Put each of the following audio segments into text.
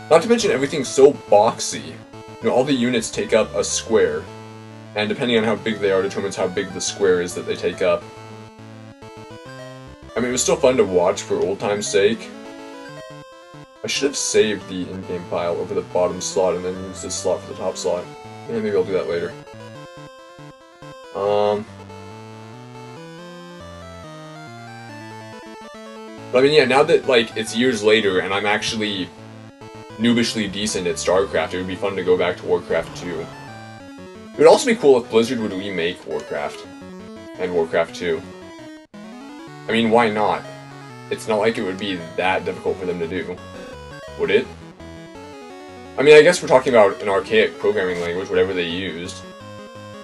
Not to mention everything's so boxy. You know, all the units take up a square, and depending on how big they are determines how big the square is that they take up. I mean, it was still fun to watch for old time's sake. I should have saved the in-game file over the bottom slot and then used this slot for the top slot. Yeah, maybe I'll do that later. But I mean, yeah, now that, like, it's years later and I'm actually noobishly decent at StarCraft, it would be fun to go back to Warcraft 2. It would also be cool if Blizzard would remake Warcraft and Warcraft 2. I mean, why not? It's not like it would be that difficult for them to do. Would it? I mean, I guess we're talking about an archaic programming language, whatever they used.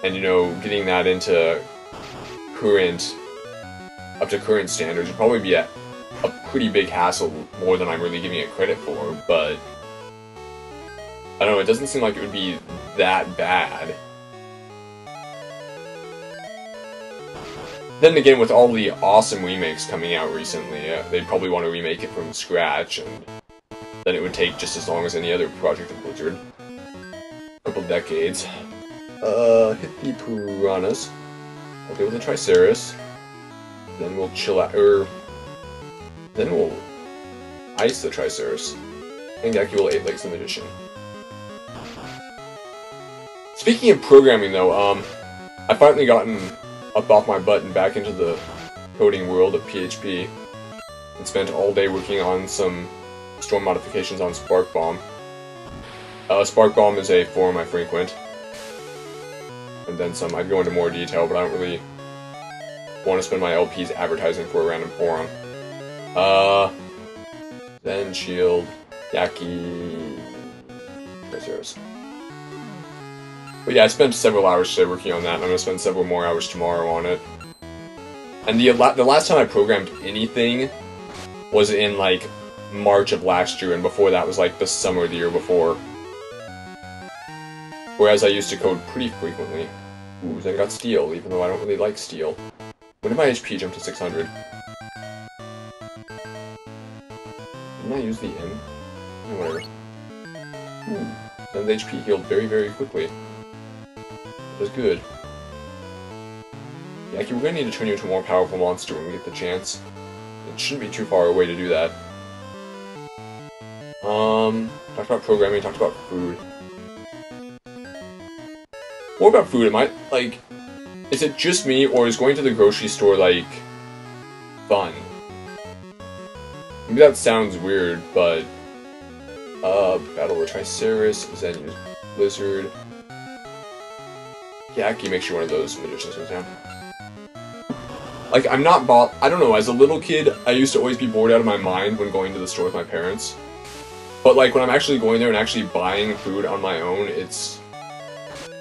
And, you know, getting that into up to current standards would probably be a pretty big hassle, more than I'm really giving it credit for, but I don't know, it doesn't seem like it would be that bad. Then again, with all the awesome remakes coming out recently, they'd probably want to remake it from scratch, and then it would take just as long as any other project of Blizzard. A couple decades. Hit the Piranhas. I'll deal with the Triceras. Then we'll chill out, then we'll ice the Triceras. And Gaki will 8 Legs the Magician. Speaking of programming though, I've finally gotten up off my butt and back into the coding world of PHP. And spent all day working on some storm modifications on SparkBomb. SparkBomb is a forum I frequent. And then some. I'd go into more detail, but I don't really want to spend my LPs advertising for a random forum. Then Shield, Yaki, Triceras. But yeah, I spent several hours today working on that, and I'm going to spend several more hours tomorrow on it. And the last time I programmed anything was in, like, March of last year, and before that was, like, the summer of the year before. Whereas I used to code pretty frequently. Ooh, then I got Steel, even though I don't really like Steel. When did my HP jump to 600? Didn't I use the N? Oh, whatever. Ooh. Then the HP healed very, very quickly. That was good. Yaki, we're gonna need to turn you into a more powerful monster when we get the chance. It shouldn't be too far away to do that. Talked about programming, talked about food. More about food, am I, like, is it just me, or is going to the grocery store, like, fun? Maybe that sounds weird, but, Battle of Triceras, then use Blizzard. Yaki makes sure one of those magicians goes down. Like, I'm not I don't know, as a little kid, I used to always be bored out of my mind when going to the store with my parents. But, like, when I'm actually going there and actually buying food on my own, it's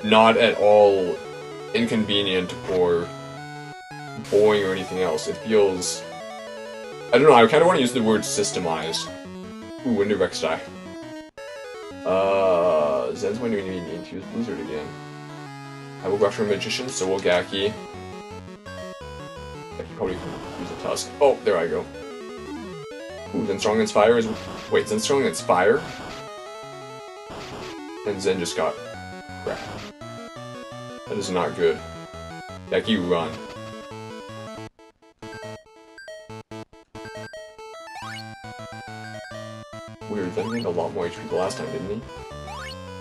not at all inconvenient or boring or anything else. It feels... I don't know, I kind of want to use the word systemized. Ooh, when did Rex die? Zen's going to need to use Blizzard again. I will go after a Magician, so will Gaki. Gaki probably can use a Tusk. Oh, there I go. Ooh, then Strong Against Fire is... Wait, Zen Strong Against Fire? And Zen just got... crap. That is not good. Gaki, run. Weird, Zen gained a lot more HP the last time, didn't he?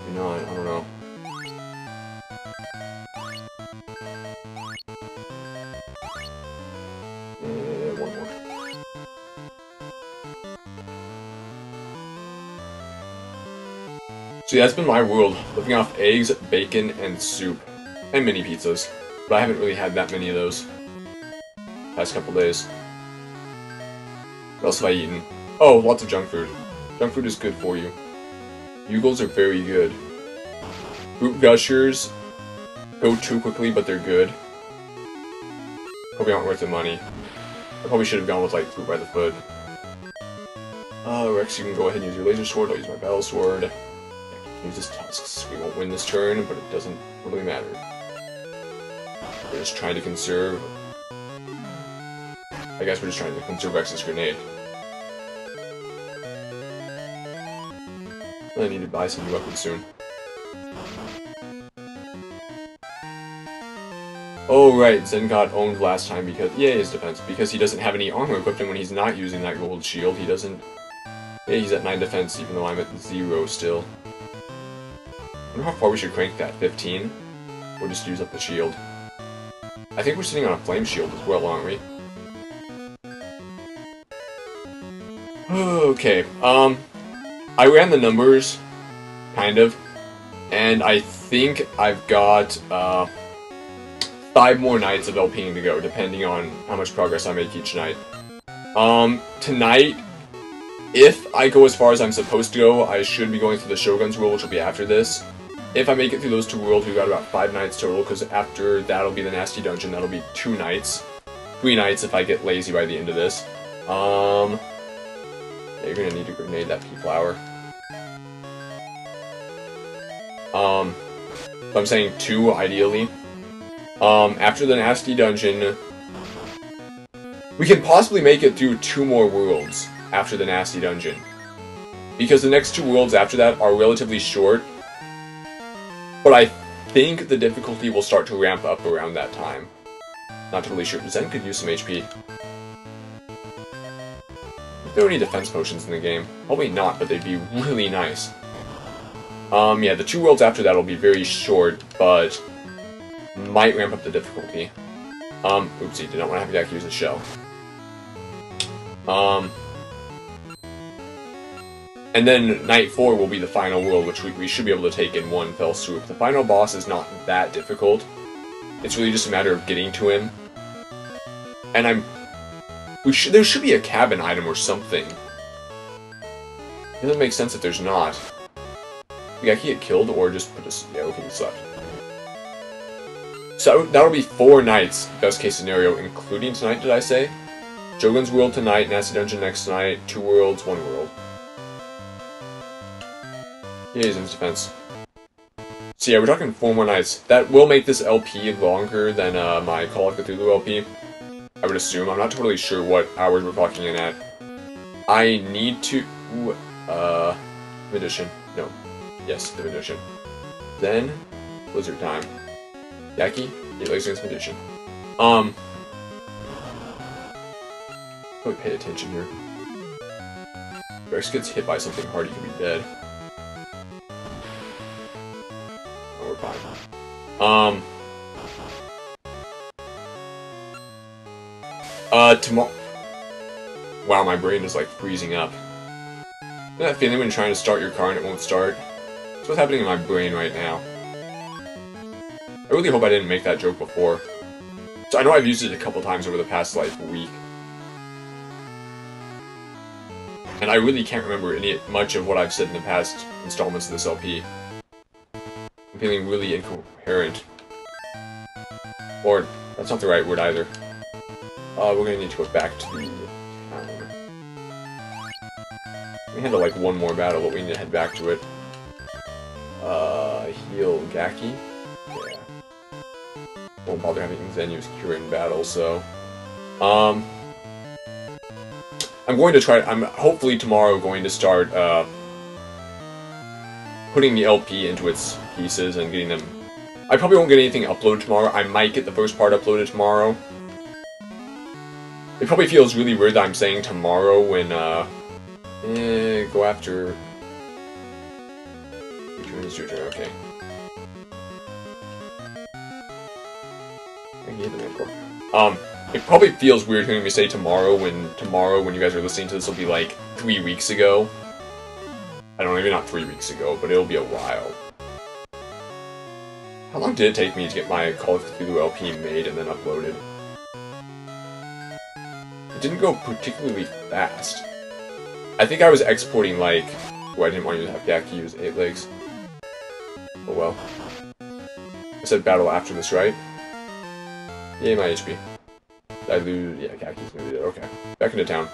Maybe not, I don't know. One more. So yeah, that's been my world, living off eggs, bacon, and soup. And mini pizzas. But I haven't really had that many of those past couple days. What else have I eaten? Oh, lots of junk food. Junk food is good for you. Bugles are very good. Fruit Gushers go too quickly, but they're good. Probably aren't worth the money. I probably should have gone with, like, Fruit by the Foot. Rex, you can go ahead and use your laser sword. I'll use my battle sword. Yeah, you can use his tusks. We won't win this turn, but it doesn't really matter. We're just trying to conserve... I guess we're just trying to conserve Rex's grenade. I need to buy some new weapons soon. Oh right, Zen got owned last time because his defense, because he doesn't have any armor equipped, and when he's not using that gold shield, he doesn't. Yeah, he's at 9 defense, even though I'm at 0 still. I wonder how far we should crank that. 15? Or just use up the shield. I think we're sitting on a flame shield as well, aren't we? Okay, I ran the numbers, kind of, and I think I've got, 5 more nights of LPing to go, depending on how much progress I make each night. Tonight, if I go as far as I'm supposed to go, I should be going through the Shogun's World, which will be after this. If I make it through those 2 worlds, we've got about 5 nights total, because after that'll be the Nasty Dungeon, that'll be 2 nights. 3 nights if I get lazy by the end of this. Yeah, you're gonna need to grenade that pea flower. So I'm saying 2, ideally. After the Nasty Dungeon, we can possibly make it through 2 more worlds after the Nasty Dungeon. Because the next 2 worlds after that are relatively short, but I think the difficulty will start to ramp up around that time. Not totally sure. Zen could use some HP. If there are any defense potions in the game. Probably not, but they'd be really nice. Yeah, the 2 worlds after that will be very short, but might ramp up the difficulty. Oopsie, did not want to have Jack use a shell. And then Night 4 will be the final world, which we should be able to take in one fell swoop. The final boss is not that difficult. It's really just a matter of getting to him. And there should be a cabin item or something. It doesn't make sense if there's not. Yeah, he get killed or just put us. Yeah, okay, he slept. So that'll be 4 nights, best case scenario, including tonight, did I say? Shogun's World tonight, Nasty Dungeon next night, 2 worlds, 1 world. Yeah, he's in defense. So yeah, we're talking 4 more nights. That will make this LP longer than my Call of Cthulhu LP. I would assume. I'm not totally sure what hours we're clocking in at. I need to... Magician. No. Yes, the Magician. Then, Blizzard time. Yaki? Yeah, Legs Against Magician. Probably pay attention here. If Rex gets hit by something hard, he could be dead. Oh, we're fine. Tomorrow... Wow, my brain is like freezing up. You know that feeling when you're trying to start your car and it won't start? That's what's happening in my brain right now. I really hope I didn't make that joke before. So I know I've used it a couple times over the past, like, week. And I really can't remember much of what I've said in the past installments of this LP. I'm feeling really incoherent. Or, that's not the right word either. We're gonna need to go back to the town. We handle, like, 1 more battle, but we need to head back to it. Heal Gaki? Yeah. Won't bother having Zen use Cure in battle, so... I'm going to try... I'm hopefully tomorrow going to start, putting the LP into its pieces and getting them... I probably won't get anything uploaded tomorrow. I might get the first part uploaded tomorrow. It probably feels really weird that I'm saying tomorrow when, go after... It's your turn, okay. It probably feels weird hearing me say tomorrow when you guys are listening to this will be like 3 weeks ago. I don't know, maybe not 3 weeks ago, but it'll be a while. How long did it take me to get my Call of Cthulhu LP made and then uploaded? It didn't go particularly fast. I think I was exporting like... Oh, I didn't want you to have Gaki use 8 legs. Oh well. I said battle after this, right? Yay, my HP. Did I lose? Yeah, Gaki's gonna be dead. Okay. Back into town.